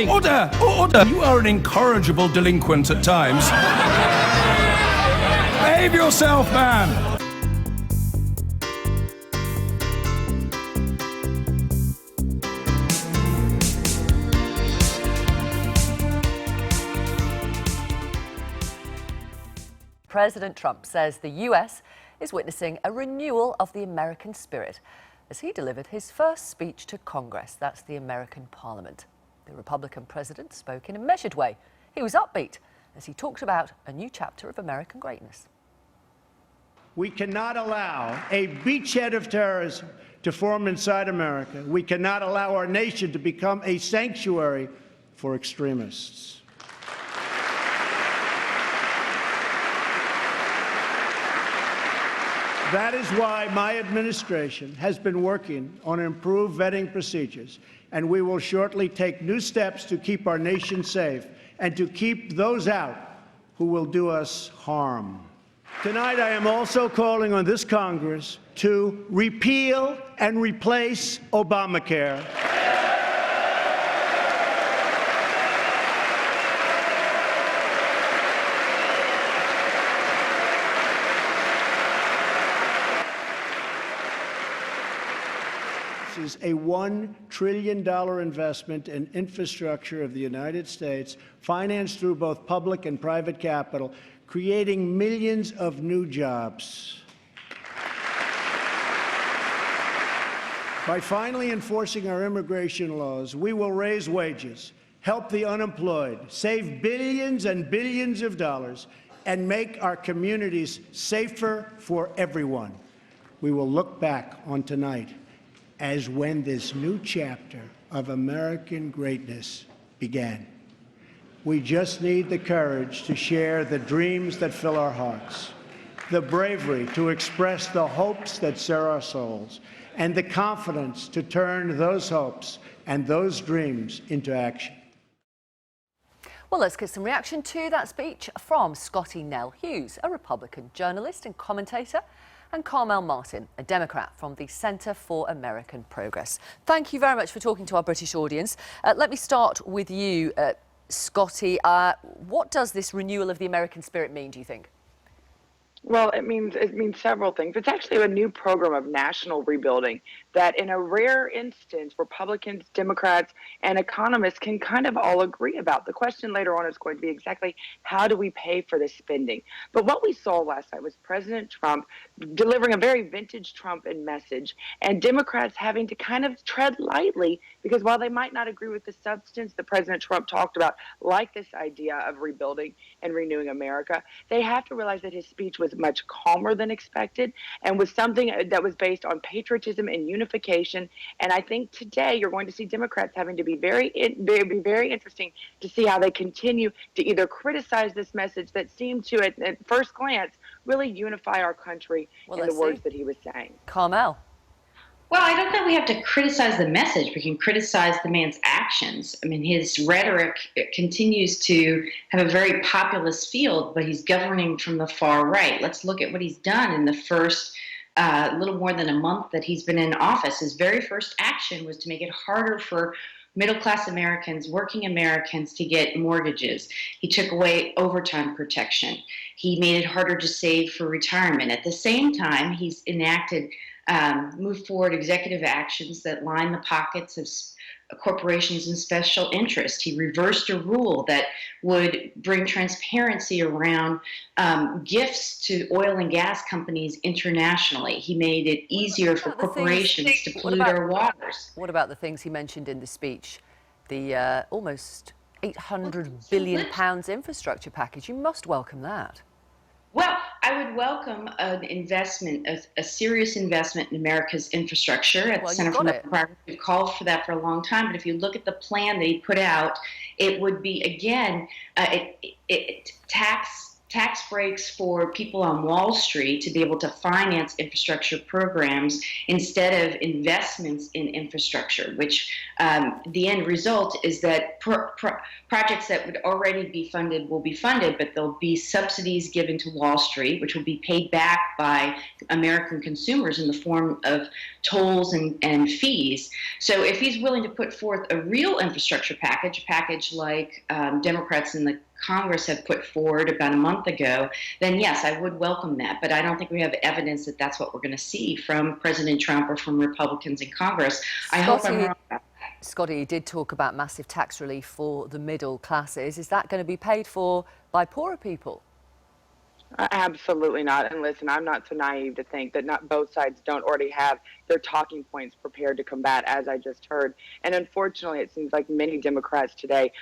Order! Order! You are an incorrigible delinquent at times. Behave yourself, man! President Trump says the US is witnessing a renewal of the American spirit as he delivered his first speech to Congress, that's the American Parliament. The Republican president spoke in a measured way. He was upbeat as he talked about a new chapter of American greatness. We cannot allow a beachhead of terrorism to form inside America. We cannot allow our nation to become a sanctuary for extremists. That is why my administration has been working on improved vetting procedures, and we will shortly take new steps to keep our nation safe and to keep those out who will do us harm. Tonight, I am also calling on this Congress to repeal and replace Obamacare. Is a $1 trillion investment in infrastructure of the United States, financed through both public and private capital, creating millions of new jobs. By finally enforcing our immigration laws, we will raise wages, help the unemployed, save billions and billions of dollars, and make our communities safer for everyone. We will look back on tonight as when this new chapter of American greatness began. We just need the courage to share the dreams that fill our hearts, the bravery to express the hopes that stir our souls, and the confidence to turn those hopes and those dreams into action. Well, let's get some reaction to that speech from Scotty Nell Hughes, a Republican journalist and commentator, and Carmel Martin, a Democrat from the Centre for American Progress. Thank you very much for talking to our British audience. Let me start with you, Scotty. What does this renewal of the American spirit mean, do you think? Well, it means several things. It's actually a new program of national rebuilding that, in a rare instance, Republicans, Democrats, and economists can kind of all agree about. The question later on is going to be exactly how do we pay for this spending? But what we saw last night was President Trump delivering a very vintage Trump message, and Democrats having to kind of tread lightly because while they might not agree with the substance that President Trump talked about, like this idea of rebuilding and renewing America, they have to realize that his speech was much calmer than expected and was something that was based on patriotism and unification. And I think today you're going to see Democrats having to be very interesting to see how they continue to either criticize this message that seemed to, at first glance, really unify our country in the words that he was saying. Carmel. Well, I don't think we have to criticize the message. We can criticize the man's actions. I mean, his rhetoric continues to have a very populist field, but he's governing from the far right. Let's look at what he's done in the first little more than a month that he's been in office. His very first action was to make it harder for middle-class Americans, working Americans, to get mortgages. He took away overtime protection. He made it harder to save for retirement. At the same time, he's enacted move forward executive actions that line the pockets of corporations and special interest. He reversed a rule that would bring transparency around gifts to oil and gas companies internationally. He made it easier for corporations to pollute our waters. What about the things he mentioned in the speech? The almost £800 billion infrastructure package. You must welcome that. Well, I would welcome an investment, a serious investment in America's infrastructure. At the Center for American Progress, we've called for that for a long time. But if you look at the plan that he put out, it would be, again, tax tax breaks for people on Wall Street to be able to finance infrastructure programs instead of investments in infrastructure, which the end result is that projects that would already be funded will be funded, but there'll be subsidies given to Wall Street, which will be paid back by American consumers in the form of tolls and fees. So if he's willing to put forth a real infrastructure package, a package like Democrats in the Congress have put forward about a month ago, then yes, I would welcome that. But I don't think we have evidence that that's what we're going to see from President Trump or from Republicans in Congress. I hope I'm wrong about that. Scotty did talk about massive tax relief for the middle classes. Is that going to be paid for by poorer people? Absolutely not. And listen, I'm not so naive to think that not both sides don't already have their talking points prepared to combat, as I just heard. And unfortunately, it seems like many Democrats today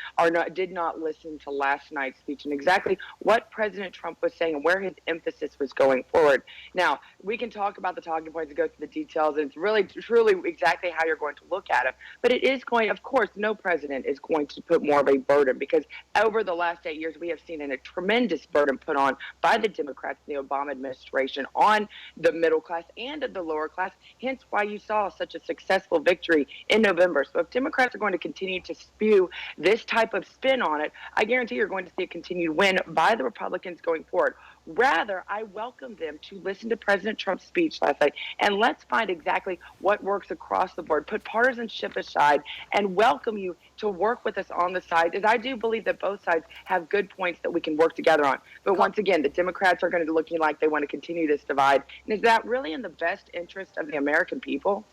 did not listen to last night's speech and exactly what President Trump was saying and where his emphasis was going forward. Now, we can talk about the talking points and go through the details, and it's really, truly exactly how you're going to look at it. But it is going, of course, no president is going to put more of a burden, because over the last 8 years, we have seen a tremendous burden put on by the Democrats in the Obama administration on the middle class and the lower class, hence why you saw such a successful victory in November. So if Democrats are going to continue to spew this type of spin on it, I guarantee you're going to see a continued win by the Republicans going forward. Rather, I welcome them to listen to President Trump's speech last night, and let's find exactly what works across the board. Put partisanship aside and welcome you to work with us on the side, as I do believe that both sides have good points that we can work together on. But once again, the Democrats are going to be looking like they want to continue this divide. And is that really in the best interest of the American people?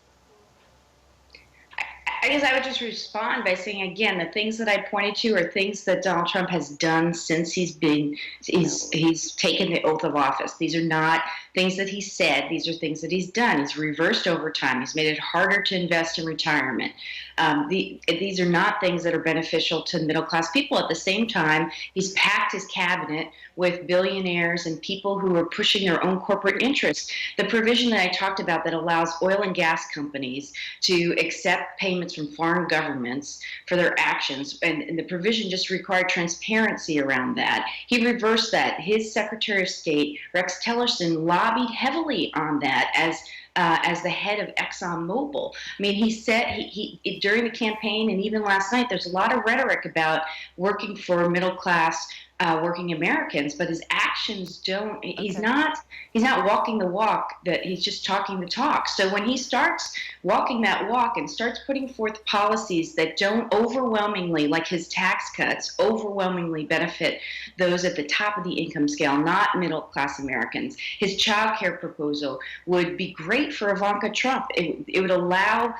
I guess I would just respond by saying, again, the things that I pointed to are things that Donald Trump has done since he's taken the oath of office. These are not things that he said. These are things that he's done. He's reversed overtime. He's made it harder to invest in retirement. These are not things that are beneficial to middle-class people. At the same time, he's packed his cabinet with billionaires and people who are pushing their own corporate interests. The provision that I talked about that allows oil and gas companies to accept payments from foreign governments for their actions, and the provision just required transparency around that. He reversed that. His Secretary of State, Rex Tillerson, lobbied heavily on that as the head of ExxonMobil. I mean, he said he during the campaign and even last night, there's a lot of rhetoric about working for middle class working Americans, but his actions don't. He's not walking the walk. That he's just talking the talk. So when he starts walking that walk and starts putting forth policies that don't overwhelmingly, like his tax cuts, overwhelmingly benefit those at the top of the income scale, not middle class Americans. His child care proposal would be great for Ivanka Trump. It would allow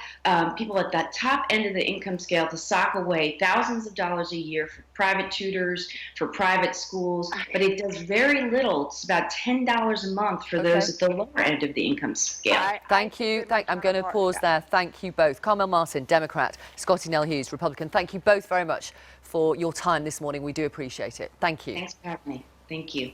people at that top end of the income scale to sock away thousands of dollars a year for private tutors, for private schools, but it does very little. It's about $10 a month for those at the lower end of the income scale. Thank you. I'm going to pause there. Thank you both. Carmel Martin, Democrat, Scotty Nell Hughes, Republican. Thank you both very much for your time this morning. We do appreciate it. Thank you. Thanks for having me. Thank you.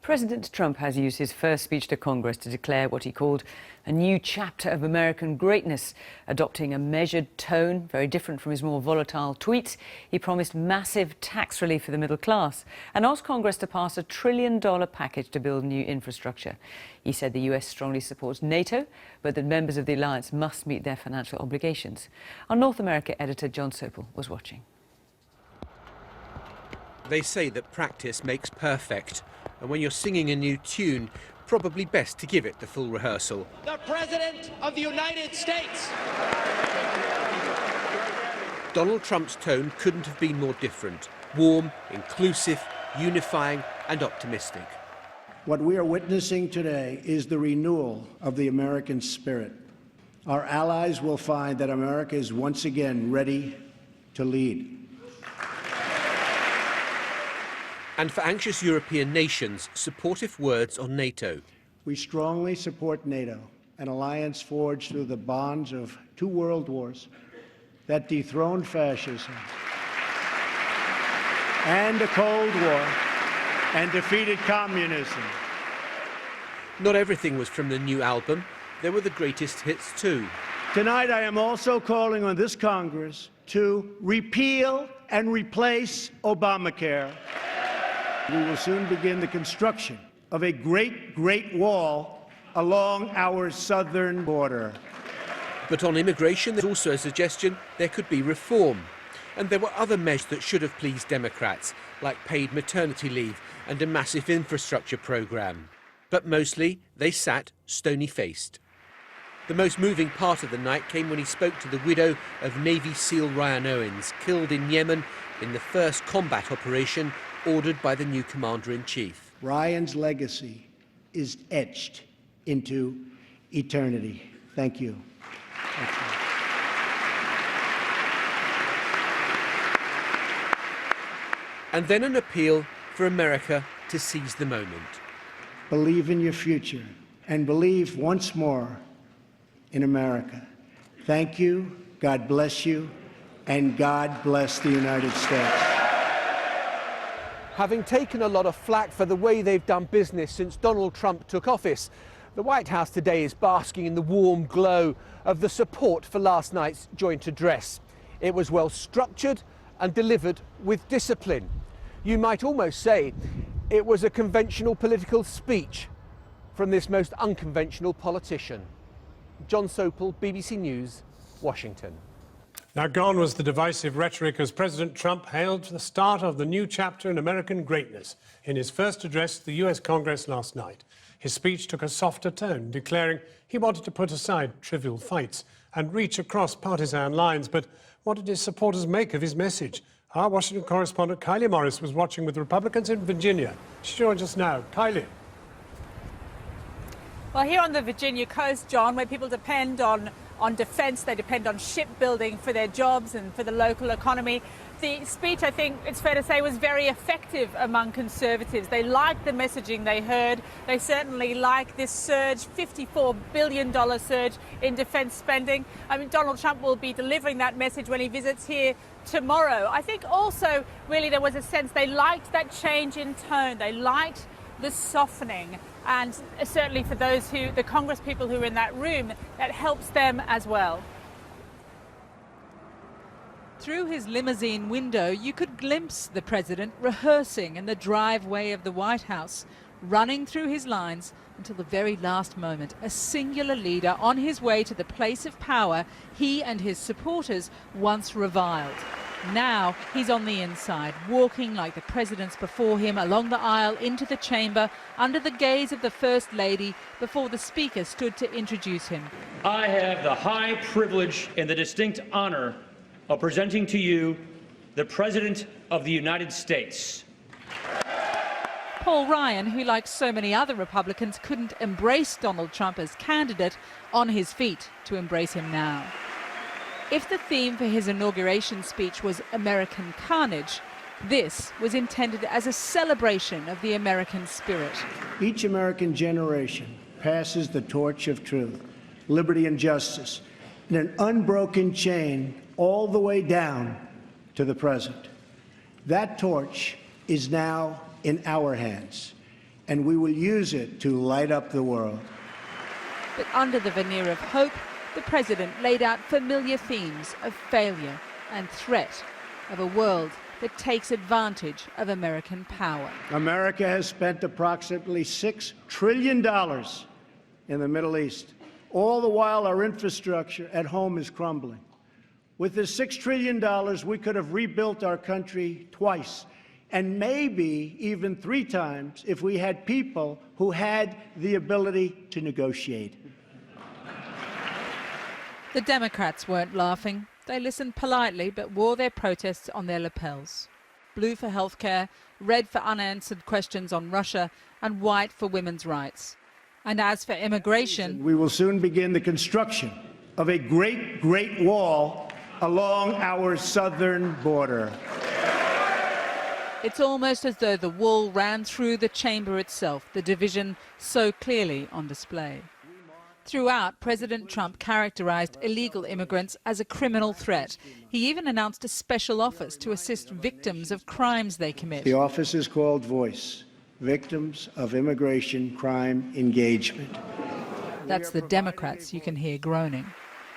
President Trump has used his first speech to Congress to declare what he called a new chapter of American greatness, adopting a measured tone, very different from his more volatile tweets. He promised massive tax relief for the middle class and asked Congress to pass $1 trillion package to build new infrastructure. He said the US strongly supports NATO, but that members of the alliance must meet their financial obligations. Our North America editor John Sopel was watching. They say that practice makes perfect. And when you're singing a new tune, probably best to give it the full rehearsal. The President of the United States. Donald Trump's tone couldn't have been more different. Warm, inclusive, unifying and optimistic. What we are witnessing today is the renewal of the American spirit. Our allies will find that America is once again ready to lead. And for anxious European nations, supportive words on NATO. We strongly support NATO, an alliance forged through the bonds of 2 world wars that dethroned fascism and the Cold War and defeated communism. Not everything was from the new album. There were the greatest hits too. Tonight I am also calling on this Congress to repeal and replace Obamacare. We will soon begin the construction of a great wall along our southern border. But on immigration, there's also a suggestion there could be reform. And there were other measures that should have pleased Democrats, like paid maternity leave and a massive infrastructure programme. But mostly, they sat stony-faced. The most moving part of the night came when he spoke to the widow of Navy SEAL Ryan Owens, killed in Yemen in the first combat operation ordered by the new commander-in-chief. Ryan's legacy is etched into eternity. Thank you. Thank you. And then an appeal for America to seize the moment. Believe in your future and believe once more in America. Thank you, God bless you, and God bless the United States. Having taken a lot of flack for the way they've done business since Donald Trump took office, the White House today is basking in the warm glow of the support for last night's joint address. It was well structured and delivered with discipline. You might almost say it was a conventional political speech from this most unconventional politician. John Sopel, BBC News, Washington. Now gone was the divisive rhetoric as President Trump hailed the start of the new chapter in American greatness in his first address to the US Congress last night. His speech took a softer tone, declaring he wanted to put aside trivial fights and reach across partisan lines. But what did his supporters make of his message? Our Washington correspondent Kylie Morris was watching with Republicans in Virginia. She joins us now. Kylie. Well, here on the Virginia coast, John, where people depend on defence, they depend on shipbuilding for their jobs and for the local economy. The speech, I think it's fair to say, was very effective among Conservatives. They liked the messaging they heard. They certainly like this surge, $54 billion surge in defence spending. I mean, Donald Trump will be delivering that message when he visits here tomorrow. I think also, really, there was a sense they liked that change in tone. They liked the softening. And certainly for those the Congress people who are in that room, that helps them as well. Through his limousine window, you could glimpse the president rehearsing in the driveway of the White House, running through his lines until the very last moment, a singular leader on his way to the place of power he and his supporters once reviled. Now he's on the inside, walking like the presidents before him along the aisle into the chamber under the gaze of the First Lady before the Speaker stood to introduce him. I have the high privilege and the distinct honor of presenting to you the President of the United States. Paul Ryan, who like so many other Republicans couldn't embrace Donald Trump as candidate, on his feet to embrace him now. If the theme for his inauguration speech was American carnage, this was intended as a celebration of the American spirit. Each American generation passes the torch of truth, liberty, and justice in an unbroken chain all the way down to the present. That torch is now in our hands, and we will use it to light up the world. But under the veneer of hope, the president laid out familiar themes of failure and threat of a world that takes advantage of American power. America has spent approximately $6 trillion in the Middle East. All the while, our infrastructure at home is crumbling. With this $6 trillion, we could have rebuilt our country twice, and maybe even 3 times if we had people who had the ability to negotiate. The Democrats weren't laughing. They listened politely but wore their protests on their lapels. Blue for healthcare, red for unanswered questions on Russia, and white for women's rights. And as for immigration, we will soon begin the construction of a great wall along our southern border. It's almost as though the wall ran through the chamber itself, the division so clearly on display. Throughout, President Trump characterized illegal immigrants as a criminal threat. He even announced a special office to assist victims of crimes they commit. The office is called VOICE, Victims of Immigration Crime Engagement. That's the Democrats you can hear groaning.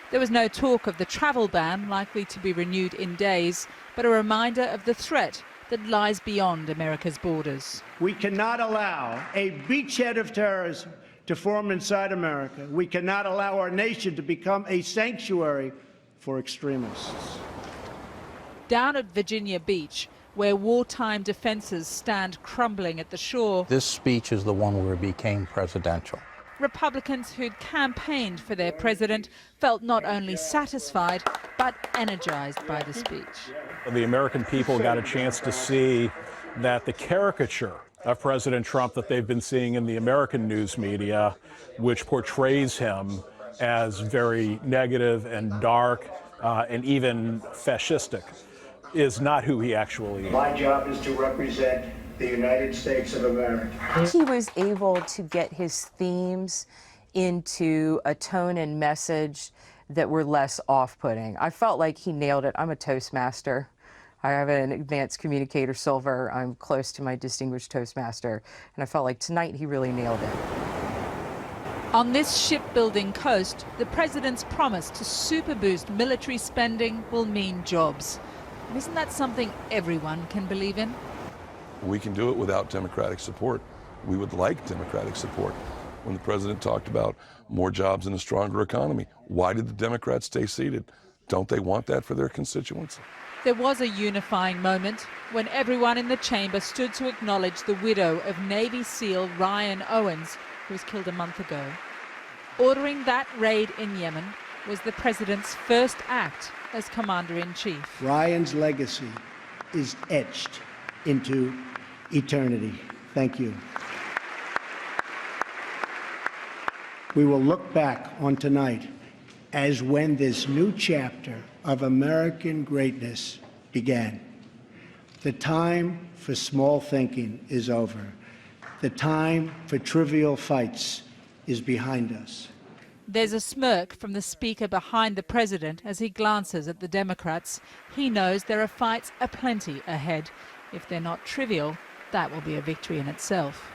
There was no talk of the travel ban likely to be renewed in days, but a reminder of the threat that lies beyond America's borders. We cannot allow a beachhead of terrorism to form inside America. We cannot allow our nation to become a sanctuary for extremists. Down at Virginia Beach, where wartime defenses stand crumbling at the shore, This speech is the one where it became presidential. Republicans who'd campaigned for their president felt not only satisfied, but energized by the speech. The American people got a chance to see that the caricature of President Trump that they've been seeing in the American news media, which portrays him as very negative and dark and even fascistic, is not who he actually is. My job is to represent the United States of America. He was able to get his themes into a tone and message that were less off-putting. I felt like he nailed it. I'm a Toastmaster. I have an advanced communicator silver. I'm close to my distinguished Toastmaster. And I felt like tonight he really nailed it. On this shipbuilding coast, the president's promise to super boost military spending will mean jobs. And isn't that something everyone can believe in? We can do it without Democratic support. We would like Democratic support. When the president talked about more jobs and a stronger economy, why did the Democrats stay seated? Don't they want that for their constituents? There was a unifying moment when everyone in the chamber stood to acknowledge the widow of Navy SEAL Ryan Owens, who was killed a month ago. Ordering that raid in Yemen was the president's first act as commander-in-chief. Ryan's legacy is etched into eternity. Thank you. We will look back on tonight as when this new chapter of American greatness began. The time for small thinking is over. The time for trivial fights is behind us. There's a smirk from the speaker behind the president as he glances at the Democrats. He knows there are fights aplenty ahead. If they're not trivial, that will be a victory in itself.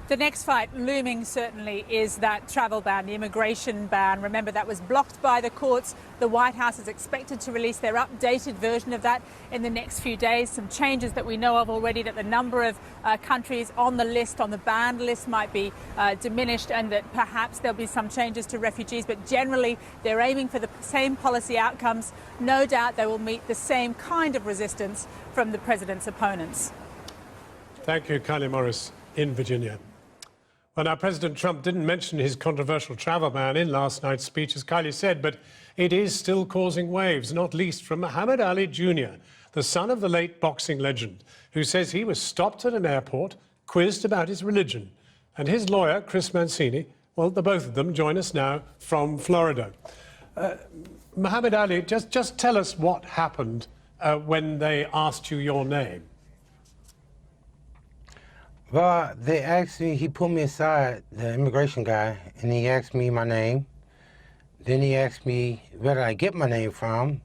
The next fight looming certainly is that travel ban, the immigration ban. Remember, that was blocked by the courts. The White House is expected to release their updated version of that in the next few days. Some changes that we know of already, that the number of countries on the list, on the banned list, might be diminished, and that perhaps there'll be some changes to refugees. But generally, they're aiming for the same policy outcomes. No doubt they will meet the same kind of resistance from the president's opponents. Thank you, Kylie Morris in Virginia. Well, now, President Trump didn't mention his controversial travel ban in last night's speech, as Kylie said, but it is still causing waves, not least from Muhammad Ali Jr., the son of the late boxing legend, who says he was stopped at an airport, quizzed about his religion. And his lawyer, Chris Mancini, well, the both of them join us now from Florida. Muhammad Ali, just tell us what happened when they asked you your name. Well, they asked me, he pulled me aside, the immigration guy, and he asked me my name. Then he asked me where did I get my name from.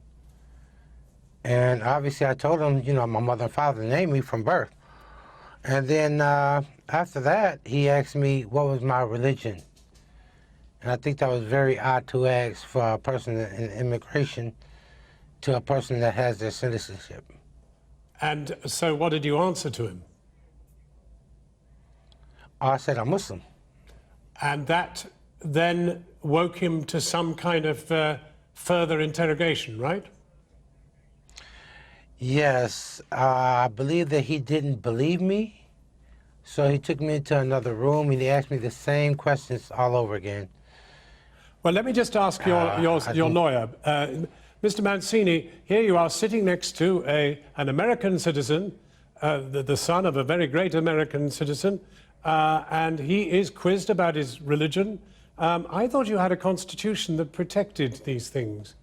And obviously I told him, you know, my mother and father named me from birth. And then after that, he asked me what was my religion. And I think that was very odd to ask for a person in immigration to a person that has their citizenship. And so what did you answer to him? I said I'm Muslim. And that then woke him to some kind of further interrogation, right? Yes, I believe that he didn't believe me, so he took me into another room and he asked me the same questions all over again. Well, let me just ask your lawyer. Mr. Mancini, here you are sitting next to an American citizen, the son of a very great American citizen, and he is quizzed about his religion. I thought you had a constitution that protected these things.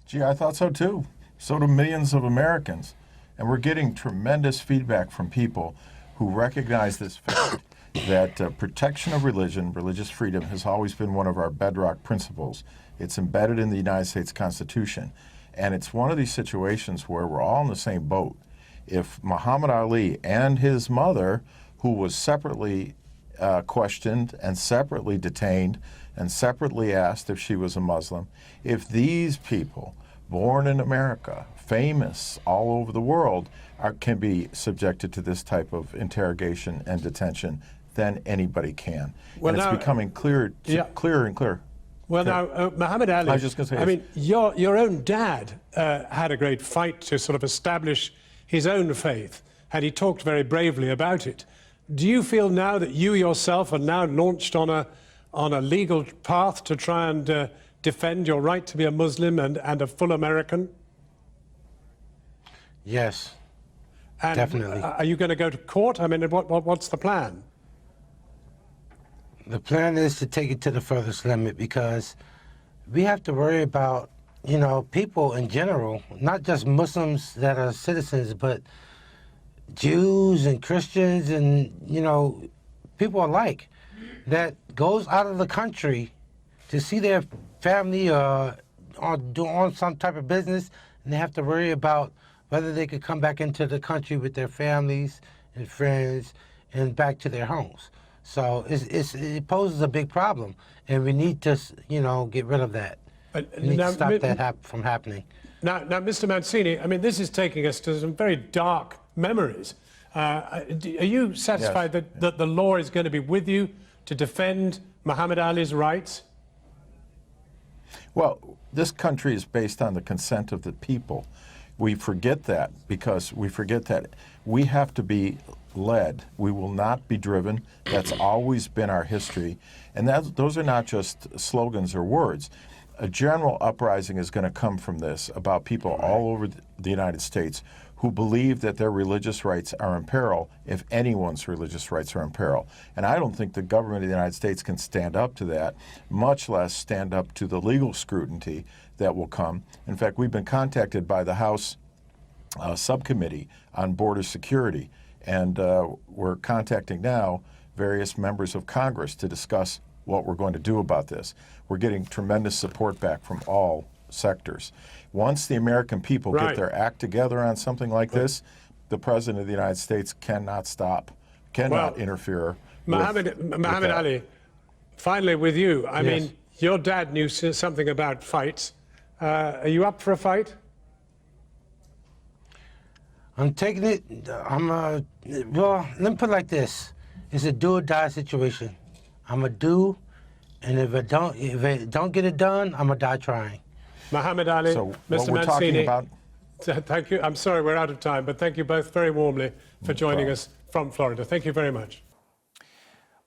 Gee, I thought so too. So do millions of Americans. And we're getting tremendous feedback from people who recognize this fact that protection of religion, religious freedom, has always been one of our bedrock principles. It's embedded in the United States Constitution. And it's one of these situations where we're all in the same boat. If Muhammad Ali and his mother, who was separately questioned and separately detained and separately asked if she was a Muslim, if these people born in America, famous all over the world, can be subjected to this type of interrogation and detention than anybody can. Well, and now, it's becoming clearer and clearer. Well, now, Muhammad Ali, I was just going to say, I mean, your own dad had a great fight to sort of establish his own faith, and he talked very bravely about it. Do you feel now that you yourself are now launched on a legal path to try and defend your right to be a Muslim and a full American? Yes, and definitely. Are you going to go to court? I mean, what's the plan? The plan is to take it to the furthest limit, because we have to worry about, you know, people in general, not just Muslims that are citizens, but Jews and Christians and, you know, people alike that goes out of the country to see their family or on some type of business, and they have to worry about whether they could come back into the country with their families and friends and back to their homes. So it poses a big problem, and we need to, you know, get rid of that. We need to stop that from happening. Now, Mr. Mancini, I mean, this is taking us to some very dark memories. Are you satisfied that the law is going to be with you to defend Muhammad Ali's rights? Well, this country is based on the consent of the people. We forget that because we forget that we have to be led. We will not be driven. That's always been our history. And those are not just slogans or words. A general uprising is going to come from this about people all over the United States who believe that their religious rights are in peril if anyone's religious rights are in peril. And I don't think the government of the United States can stand up to that, much less stand up to the legal scrutiny that will come. In fact, we've been contacted by the House Subcommittee on Border Security, and we're contacting now various members of Congress to discuss what we're going to do about this. We're getting tremendous support back from all sectors. Once the American people get their act together on something like this, the President of the United States cannot interfere. Muhammad Ali, finally with you. I mean, your dad knew something about fights. Are you up for a fight? I'm taking it. Well, let me put it like this: it's a do or die situation. I'm a do, and if it don't get it done, I'm gonna die trying. Muhammad Ali, so Mr. Mancini, thank you. I'm sorry we're out of time, but thank you both very warmly for joining us from Florida. Thank you very much.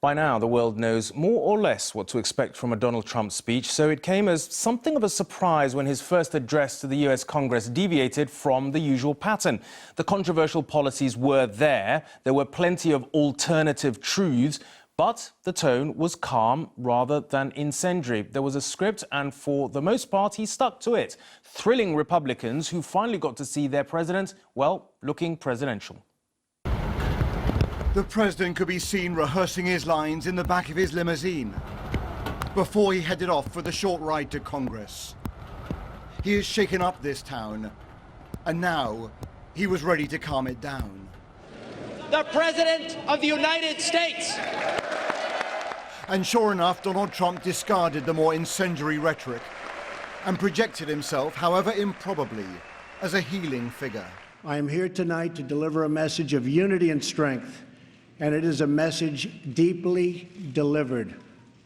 By now, the world knows more or less what to expect from a Donald Trump speech, so it came as something of a surprise when his first address to the US Congress deviated from the usual pattern. The controversial policies were there. There were plenty of alternative truths, but the tone was calm rather than incendiary. There was a script, and for the most part, he stuck to it, thrilling Republicans who finally got to see their president, well, looking presidential. The president could be seen rehearsing his lines in the back of his limousine before he headed off for the short ride to Congress. He has shaken up this town, and now he was ready to calm it down. The President of the United States! And sure enough, Donald Trump discarded the more incendiary rhetoric and projected himself, however improbably, as a healing figure. I am here tonight to deliver a message of unity and strength, and it is a message deeply delivered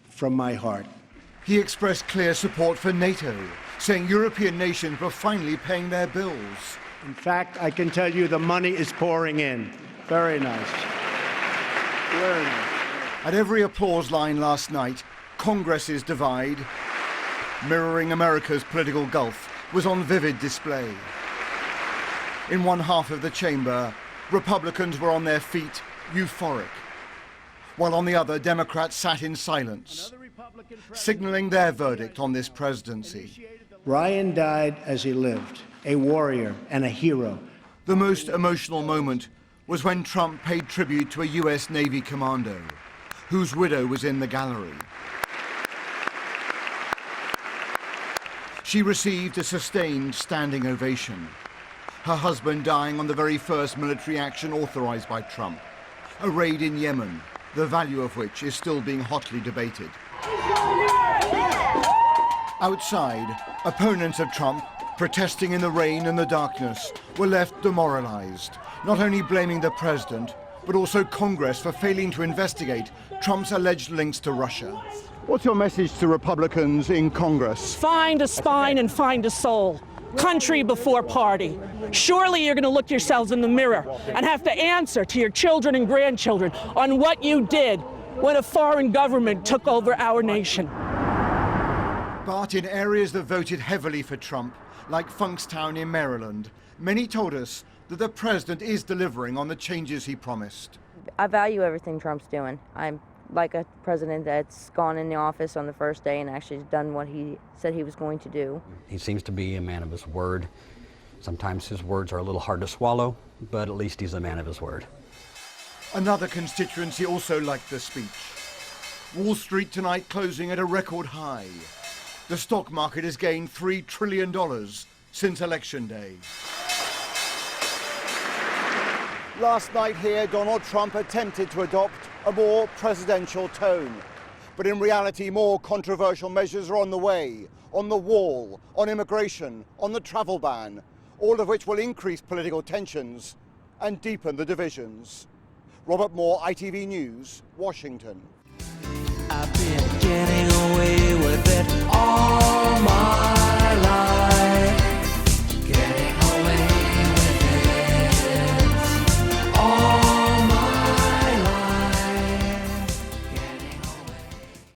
from my heart. He expressed clear support for NATO, saying European nations were finally paying their bills. In fact, I can tell you the money is pouring in. Very nice. Very nice. At every applause line last night, Congress's divide, mirroring America's political gulf, was on vivid display. In one half of the chamber, Republicans were on their feet, euphoric, while on the other, Democrats sat in silence, signaling their verdict on this presidency. Ryan died as he lived, a warrior and a hero. The most emotional moment was when Trump paid tribute to a US Navy commando, whose widow was in the gallery. She received a sustained standing ovation, her husband dying on the very first military action authorized by Trump, a raid in Yemen, the value of which is still being hotly debated. Outside, opponents of Trump protesting in the rain and the darkness, were left demoralized, not only blaming the president, but also Congress for failing to investigate Trump's alleged links to Russia. What's your message to Republicans in Congress? Find a spine and find a soul. Country before party. Surely you're going to look yourselves in the mirror and have to answer to your children and grandchildren on what you did when a foreign government took over our nation. But in areas that voted heavily for Trump, like Funkstown in Maryland, many told us that the president is delivering on the changes he promised. I value everything Trump's doing. I'm like a president that's gone in the office on the first day and actually done what he said he was going to do. He seems to be a man of his word. Sometimes his words are a little hard to swallow, but at least he's a man of his word. Another constituency also liked the speech. Wall Street tonight closing at a record high. The stock market has gained $3 trillion since Election Day. Last night here, Donald Trump attempted to adopt a more presidential tone. But in reality, more controversial measures are on the way, on the wall, on immigration, on the travel ban, all of which will increase political tensions and deepen the divisions. Robert Moore, ITV News, Washington. I've been getting away with it all my